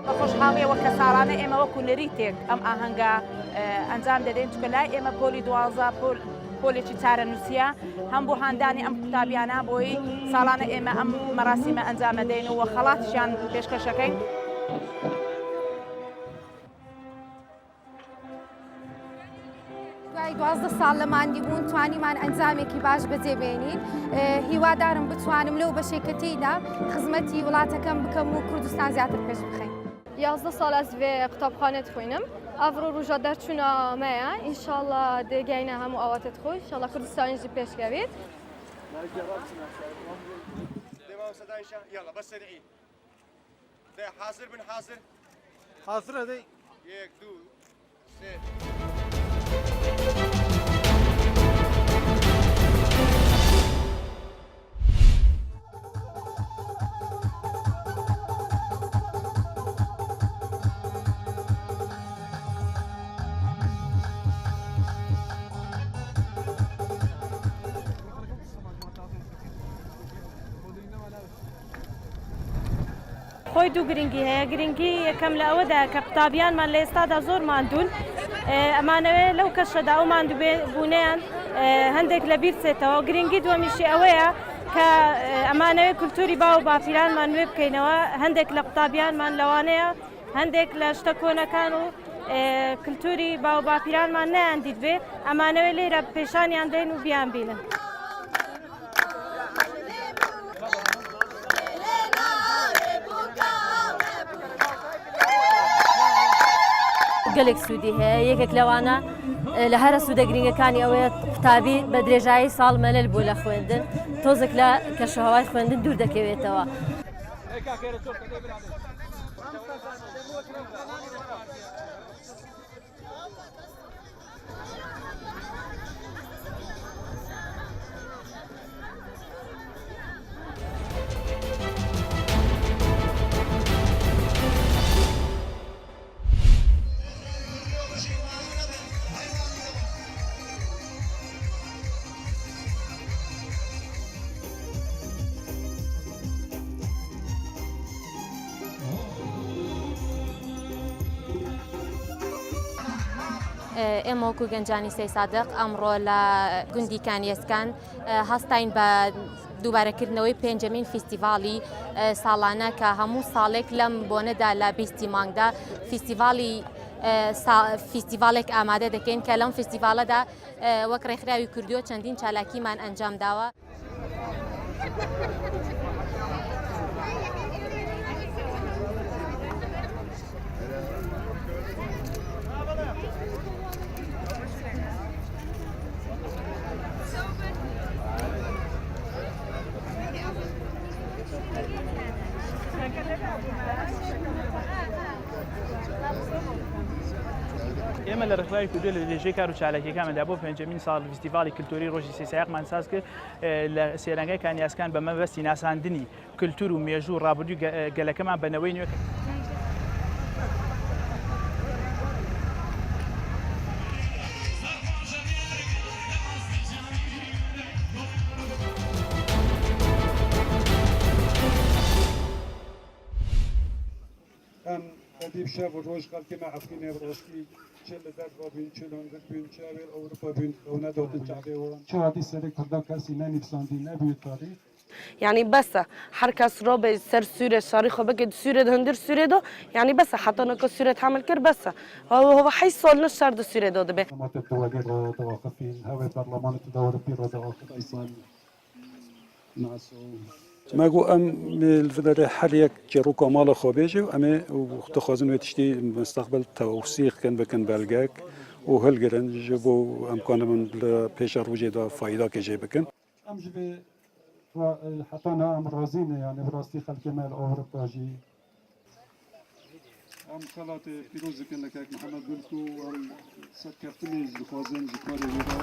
بەخۆشحاڵیە وەکە ساڵانە ئێمە وەکو نەریتێک ئەم ئاهەنگە ئەنجام دەدەین چکە لای ئێمە پۆلی 12 پۆلێکی چارەنووسیە هەم بۆ هاندانی ئەم قوتابیانە بۆی ساڵانە ئێمە ئەم مەراسیمە ئەنجام دەدەین و خەڵاتیان پێشکەشەکەین. دوای 12 ساڵ لە ماندیبوون توانیمان ئەنجامێکی باش بەجێبێنین. هیوادارم بتوانم لەو بەشێکەتیدا خزمەتی وڵاتەکەم بکەم و کوردستان زیاتر پێش بخەین. 11 ساڵ ئەس vê قوتابخانەت خوێنم. ئەڤڕۆ ڕۆژە دەرچوونە مەیە ئینشاءڵڵا دێگەینە هەموو ئەوەتت خۆی ئینشاءڵڵا کوردستانیشی پێشکەوێت. يلا بس سريعين. حاضر بن حاضر. حاضر هذي. يك دو. سير. خۆی دوو گرنگی هەیە گرنگی یەکەم لە ئەوەدا کە قوتابیانمان لە ئێستادا زۆر ماندوون ئەمانەوێت لەو کەشەدا ئەو ماندووبوونیان هەندێک لە بیر چێتەوە گرنگی دووەمیشی ئەوەیە کە ئەمانەوێت کولتوری باو باپیرانمان نوێ بکەینەوە هەندێک لە قوتابیانمان لەوانەیە هەندێک لە شتە کۆنەکان و کولتوری باو باپیرانمان نەیاندید بێ ئەمانەوێت لێرە پێشانیان دەین و بیان بینن. گەلێک سوودی هەیە یەکێک لەوانە لە هەرە سوودە گرنگەکانی ئەوەیە قوتابی بە درێژایی ساڵ مەلەل بوو لە خوێندن تۆزێک لە کەشەهەوای خوێندن دوور دەکەوێتەوە. ئێمە وەکو گەنجانی سەی سادق ئەمڕۆ لە گوندی کانیەسکان هەستین بە دووبارەکردنەوەی پێنجەمین فیستیڤاڵی ساڵانە کە هەموو ساڵێک لەم بۆنەدا لە 20 مانگدا فیستیڤالێک ئامادە دەکەین کە لەم فیستیڤالەدا وەک ڕێکخراوی کوردیۆ چەندین چالاکیمان ئەنجام داوە. ئێمە لە ڕێکخراوی کوردیۆ لە لێژەی کار و چالاکیەکانماندا بۆ پێنجەمین ساڵ فیستیڤاڵی کلتوری ڕۆژی سێسایەقمان ساز کرد لە سێرەنگای کانیاسکان بە مەبەستی ناساندنی کلتور و مێژوو و ڕابردووی گەلەکەمان بەنەوەی نوێ ادیب شب و روز خلقی ما افغانی براستی چه لذت و بین چه لنگر بین چه اول اروپا بین اونا دوتن چاقی و چه عادی سری کردن کسی ننیفساندی نبود تاریخ يعني بس حركة روبي سر سورة صارخ بقد سورة هندر سورة دو يعني بس حتى نك سورة عمل كر بس هو حي صار نشر دو سورة دو دبي ما تتواجد توقفين هوا برلمان تدور بيرو توقف ايصال ناسو ما جو ام الفدرة حاليا كروكا مال خابجي وأما وتخازن وتشتي مستقبل توثيق كان بكن بلجاك وهالجرن جبوا أمكان من بيشر وجد فائدة كجيب بكن أم جبي حتى أنا أم رازين يعني براستي خلق مال أوروبا جي أم خلات بيروز كن لك محمد بلكو أم سكرتني زخازن زكاري ودا